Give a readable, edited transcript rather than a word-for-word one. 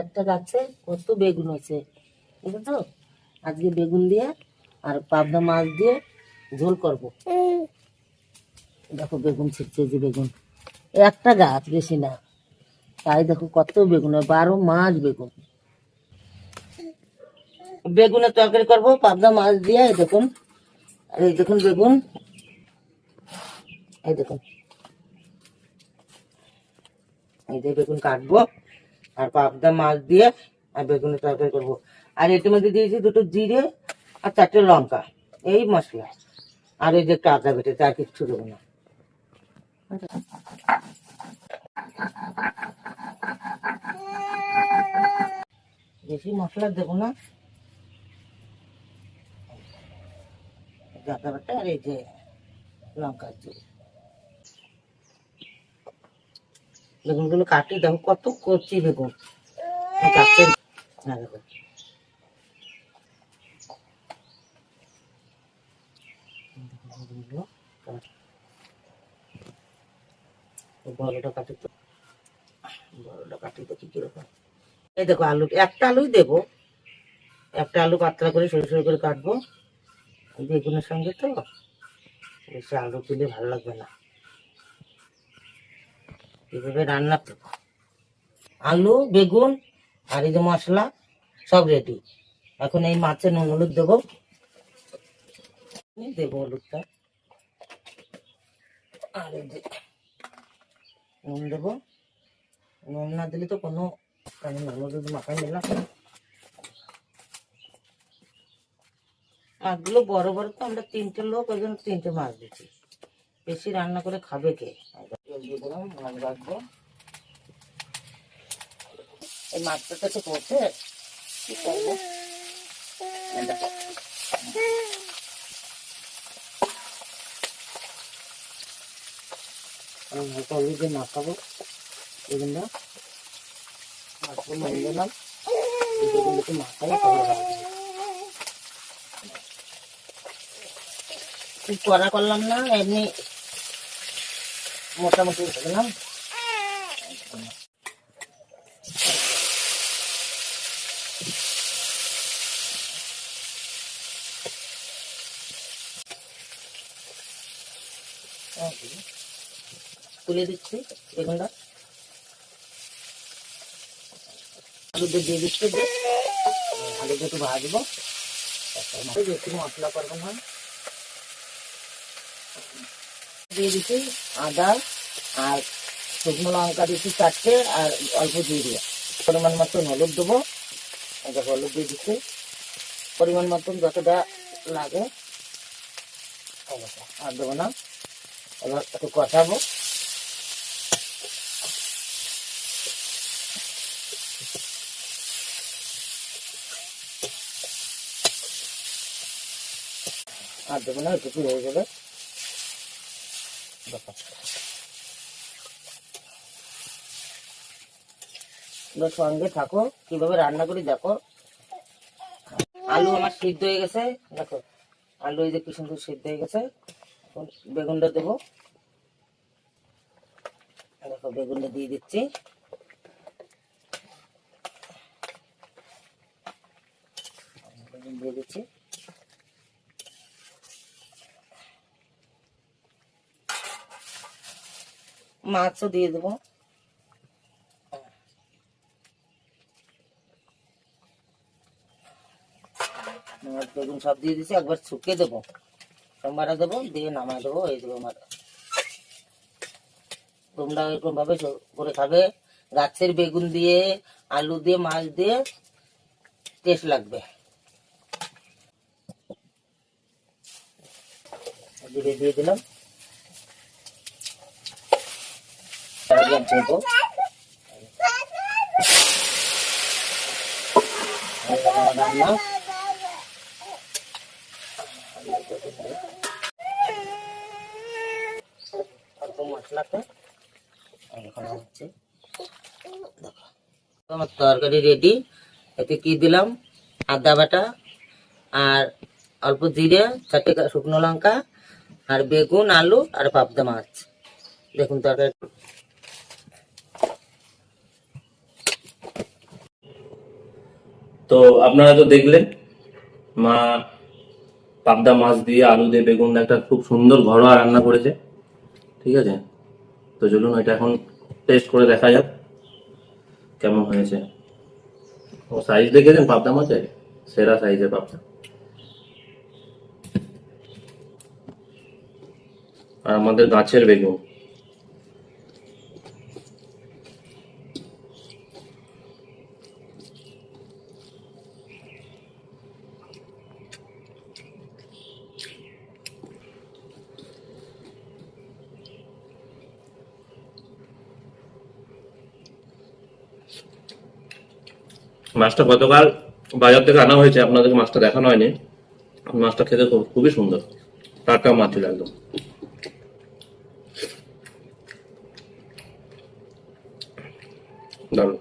একটা গাছে কত বেগুন হয়েছে, বুঝলো তো? আজকে বেগুন দিয়ে আর পাবদা মাছ দিয়ে ঝোল করব। দেখো বেগুন ছিটছে, যে বেগুন, একটা গাছ, বেশি না, তাই দেখো কত বেগুন, 12 মাস বেগুন। বেগুনের তরকারি করবো পাবদা মাছ দিয়ে। এই দেখুন, আর এই দেখুন বেগুন, এই দেখুন, এই যে বেগুন কাটবো আর পাবদা মাছ দিয়ে আর বেগুনের তরকারি করবো। আর এটার মধ্যে দিয়েছি 2টো জিরে আর 4টে লঙ্কা, এই মশলা। আর এই যে একটু আদা বেটে, আর কিচ্ছু দেবো না। বেশি মশলা দেবো না, আদা বাটা আর এই যে লঙ্কা জিরে। বেগুনগুলো কাটি, দেখো কত কচি বেগুন গাছের। হ্যাঁ দেখো, বড়টা কাটি তো, বড়টা কাটি দেখি কিরকম। এই দেখো আলু, একটা আলুই দেবো, একটা আলু পাতলা করে সরু সরু করে কাটবো। বেগুনের সঙ্গে তো বেশি আলু দিলে ভালো লাগবে না। এভাবে রান্না দেবো, আলু বেগুন আর এই যে মশলা সব রেডি। এখন এই মাছে নুন হলুদ দেবো, দেবো হলুদটা, আর এই যে নুন দেবো। নুন না দিলে তো কোনো, আমি নুন হলুদ মাখাই নিলাম। মাছগুলো বড় বড় তো, আমরা 3টে লোক, ওই জন্য 3টে মাছ দিচ্ছি। বেশি রান্না করে খাবে কে? দিয়ে দিলাম, মাছ রাখবো। এই মাছটা তো একটু পড়ছে, কি করবো? হালকা হলুদ দিয়ে মাখাবো বেগুনটা, মাছগুলো মেরে দিলাম, বেগুনটাকে মাখাই ভালো লাগবে। খুব কড়া করলাম না, এমনি মোটামুটি দিলাম। তুলে দিচ্ছি বেগুনটা, আলু দিয়ে দিচ্ছি, আলু একটু ভাজবো, বেশি মশলা করবো না। দিয়ে দিচ্ছি আদা আর শুকনো লঙ্কা দিচ্ছি 4টে, আর অল্প জিরে, পরিমাণ মতন হলুদ দেবো। হলুদ দিয়ে দিচ্ছি পরিমাণ মতন, যতটা লাগে, আর দেবো না। এবার একটু কষাবো। আর দেবো না, একটু হয়ে যাবে। সঙ্গে থাকো, কিভাবে রান্না করি দেখো। আলু আমার সিদ্ধ হয়ে গেছে, দেখো আলু এই যে কি সুন্দর সিদ্ধ হয়ে গেছে। এখন বেগুনটা দেবো, দেখো বেগুনটা দিয়ে দিচ্ছি। দিয়ে দিচ্ছি, মাছও দিয়ে দেবো। বেগুন সব দিয়ে দিচ্ছি, একবার শুকিয়ে দেবো, সোমবারে দেবো, দিয়ে নামাই দেবো। এই দেবো আমার, তোমরা এরকম ভাবে করে খাবে, গাছের বেগুন দিয়ে আলু দিয়ে মাছ দিয়ে, টেস্ট লাগবে। দিয়ে দিলাম, দেবো রান্না। অল্প মশলাতে এখন হচ্ছে, আমার তরকারি রেডি। এতে কি দিলাম, আদা বাটা আর অল্প জিরে, 4টে শুকনো লঙ্কা, আর বেগুন আলু আর পাবদা মাছ। দেখুন তরকারি তো আপনারা তো দেখলেন মা পাবদা মাছ দিয়ে আলু দিয়ে বেগুন দিয়ে একটা খুব সুন্দর ঘরোয়া রান্না করেছে। ঠিক আছে, তো চলুন এটা এখন টেস্ট করে দেখা যাক কেমন হয়েছে। ও সাইজ দেখেছেন পাবদা মাছের? সেরা সাইজের পাবদা। আর আমাদের গাছের বেগুন। মাছটা গতকাল বাজার থেকে আনা হয়েছে, আপনাদেরকে মাছটা দেখানো হয়নি। মাছটা খেতে খুবই সুন্দর, টাটকা মাছ ছিল একদম, দারুণ।